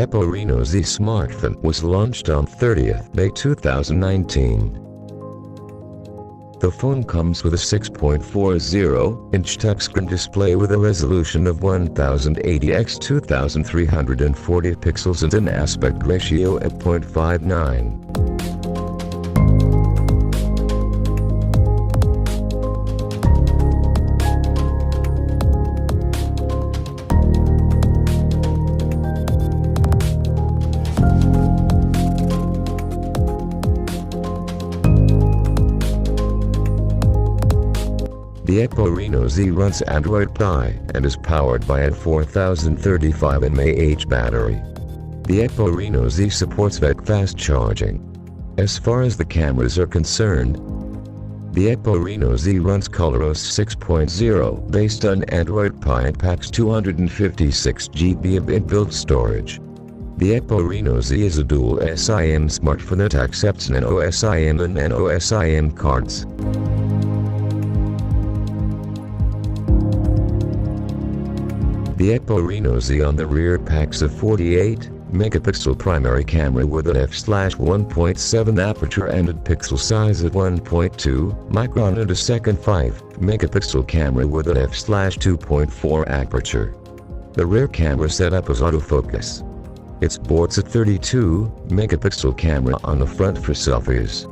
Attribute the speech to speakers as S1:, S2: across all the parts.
S1: Oppo Reno Z smartphone was launched on 30th May 2019. The phone comes with a 6.40-inch touchscreen display with a resolution of 1080 x 2340 pixels and an aspect ratio of 0.59. The Oppo Reno Z runs Android Pie and is powered by a 4035 mAh battery. The Oppo Reno Z supports VOOC fast charging. As far as the cameras are concerned, the Oppo Reno Z runs ColorOS 6.0 based on Android Pie and packs 256 GB of inbuilt storage. The Oppo Reno Z is a dual SIM smartphone that accepts Nano-SIM and Nano-SIM cards. The Oppo Reno Z on the rear packs a 48-megapixel primary camera with an f/1.7 aperture and a pixel size of 1.2 micron and a second 5-megapixel camera with an f/2.4 aperture. The rear camera setup is autofocus. It sports a 32-megapixel camera on the front for selfies.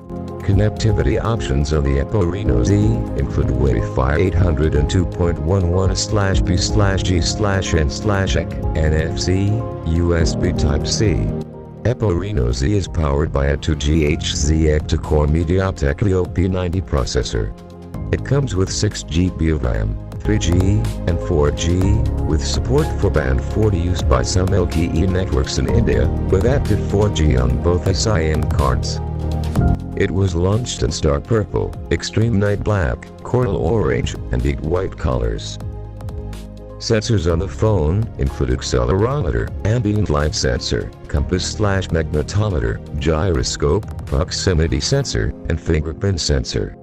S1: Connectivity options on the Oppo Reno Z include Wi-Fi 802.11/B/G/N/EC, NFC, USB Type-C. Oppo Reno Z is powered by a 2 GHz octa-core MediaTek Helio P90 processor. It comes with 6 GB of RAM, 3G, and 4G, with support for Band 40 used by some LTE networks in India, with active 4G on both SIM cards. It was launched in Star Purple, Extreme Night Black, Coral Orange, and Deep White colors. Sensors on the phone include accelerometer, ambient light sensor, compass/magnetometer, gyroscope, proximity sensor, and fingerprint sensor.